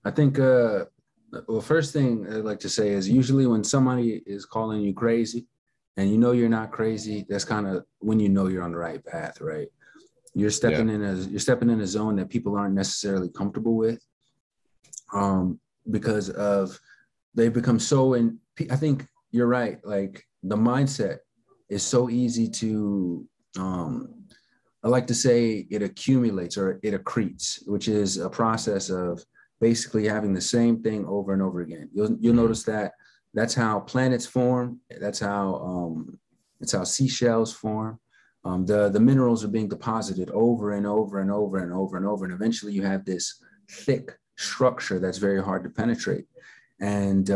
I think, well, first thing I'd like to say is usually when somebody is calling you crazy and you know you're not crazy, that's kind of when you know you're on the right path, right? Yeah. You're stepping in a zone that people aren't necessarily comfortable with, because of they've become so in. I think you're right. Like the mindset is so easy to. I like to say it accumulates or it accretes, which is a process of basically having the same thing over and over again. You'll Mm-hmm. notice that that's how planets form. That's how seashells form. The minerals are being deposited over and over and over and over and over, and eventually you have this thick structure that's very hard to penetrate. And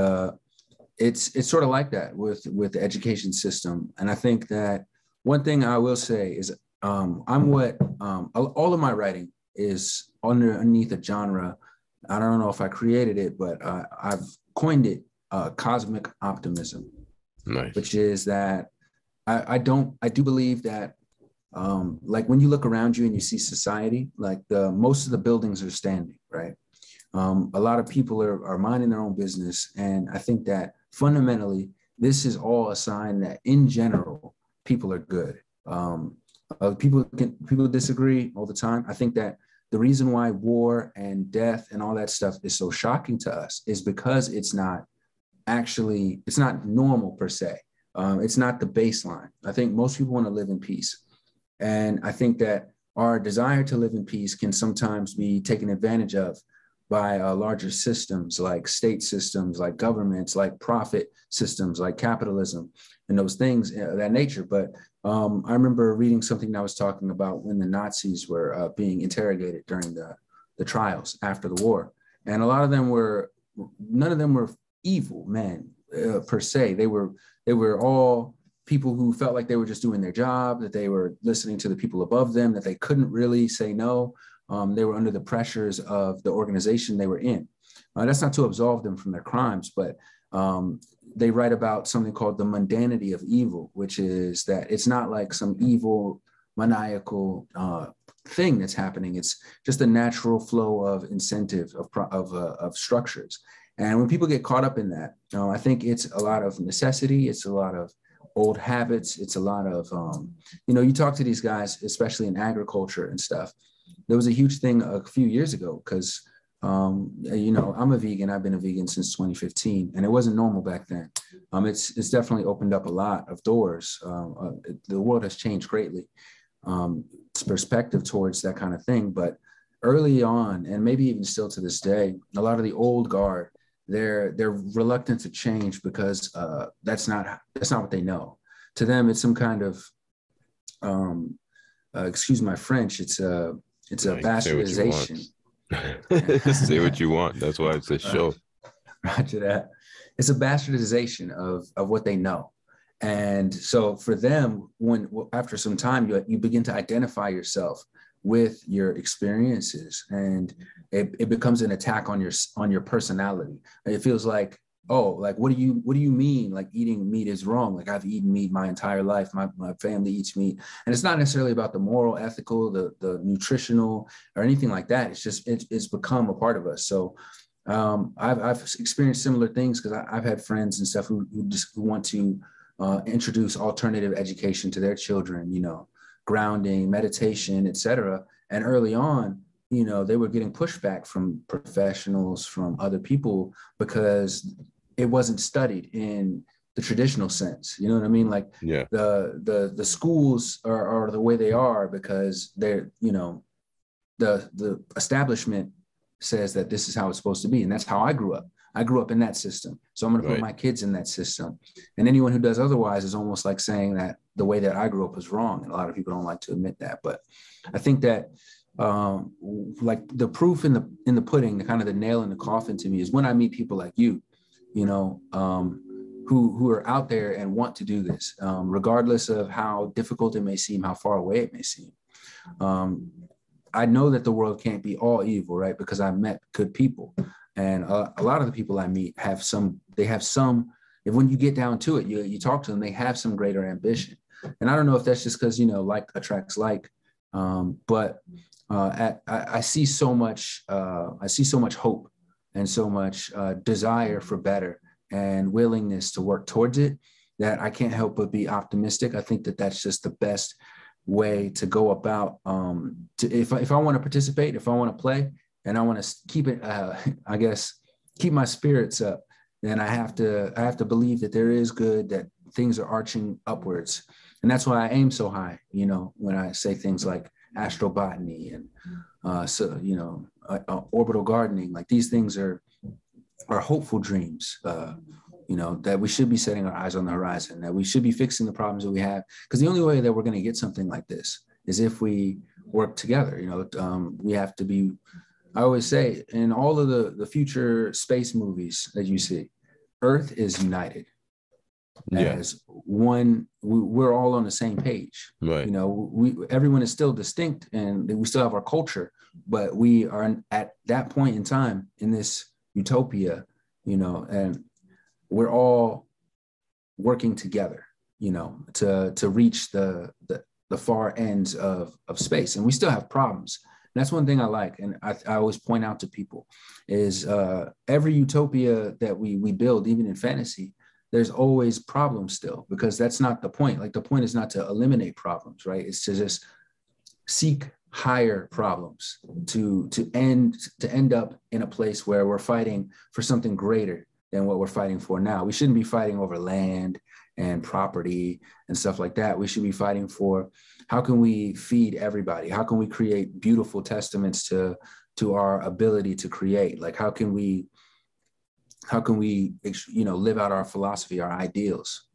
it's sort of like that with the education system. And I think that one thing I will say is I'm what all of my writing is underneath a genre. I don't know if I created it, but I've coined it cosmic optimism, Nice. which is that I do believe that like when you look around you and you see society, like the most of the buildings are standing, right? A lot of people are minding their own business. And I think that fundamentally, this is all a sign that in general, people are good. People disagree all the time. I think that the reason why war and death and all that stuff is so shocking to us is because it's not normal per se. It's not the baseline. I think most people want to live in peace. And I think that our desire to live in peace can sometimes be taken advantage of by larger systems like state systems, like governments, like profit systems, like capitalism, and those things of that nature. But I remember reading something that was talking about when the Nazis were being interrogated during the trials after the war. And none of them were evil men per se. They were all people who felt like they were just doing their job, that they were listening to the people above them, that they couldn't really say no. They were under the pressures of the organization they were in. That's not to absolve them from their crimes, but they write about something called the mundanity of evil, which is that it's not like some evil, maniacal thing that's happening. It's just a natural flow of incentive of structures. And when people get caught up in that, I think it's a lot of necessity. It's a lot of old habits. It's a lot of, you talk to these guys, especially in agriculture and stuff. There was a huge thing a few years ago because, I'm a vegan. I've been a vegan since 2015, and it wasn't normal back then. It's definitely opened up a lot of doors. The world has changed greatly. Its perspective towards that kind of thing. But early on, and maybe even still to this day, a lot of the old guard, they're reluctant to change because that's not what they know. To them, it's some kind of excuse my French. It's a bastardization. Say what you want. That's why it's a show. Roger that. It's a bastardization of what they know. And so for them, when after some time, you begin to identify yourself with your experiences, and it becomes an attack on your personality. It feels like, oh, like what do you mean like eating meat is wrong? Like I've eaten meat my entire life. My family eats meat. And it's not necessarily about the moral, ethical, the nutritional or anything like that. It's just it's become a part of us. So I've experienced similar things because I've had friends and stuff who want to introduce alternative education to their children, grounding, meditation, etc. And early on, they were getting pushback from professionals, from other people, because it wasn't studied in the traditional sense. You know what I mean? Like the schools are the way they are because they're, the establishment says that this is how it's supposed to be. And that's how I grew up. I grew up in that system. So I'm going to put my kids in that system. And anyone who does otherwise is almost like saying that the way that I grew up was wrong. And a lot of people don't like to admit that. But I think that like the proof in the pudding, the kind of the nail in the coffin to me is when I meet people like you, who are out there and want to do this, regardless of how difficult it may seem, how far away it may seem. I know that the world can't be all evil, right? Because I've met good people. And a lot of the people I meet have some, if when you get down to it, you talk to them, they have some greater ambition. And I don't know if that's just because, like attracts like, but I see so much hope and so much desire for better and willingness to work towards it that I can't help but be optimistic. I think that that's just the best way to go about. If I want to participate, if I want to play, and I want to keep it, I guess, keep my spirits up, then I have to believe that there is good, that things are arching upwards. And that's why I aim so high, when I say things like Astro Botany and orbital gardening. Like, these things are hopeful dreams, that we should be setting our eyes on the horizon, that we should be fixing the problems that we have. Because the only way that we're going to get something like this is if we work together. We have to be, I always say, in all of the future space movies that you see, Earth is united as one. We're all on the same page. Right. Everyone is still distinct, and we still have our culture, but we are at that point in time in this utopia, and we're all working together, to reach the far ends of space. And we still have problems. And that's one thing I like. And I always point out to people is every utopia that we build, even in fantasy, there's always problems still, because that's not the point. Like, the point is not to eliminate problems, right? It's to just seek higher problems to end up in a place where we're fighting for something greater than what we're fighting for now. We shouldn't be fighting over land and property and stuff like that. We should be fighting for, how can we feed everybody? How can we create beautiful testaments to our ability to create? Like, how can we live out our philosophy, our ideals?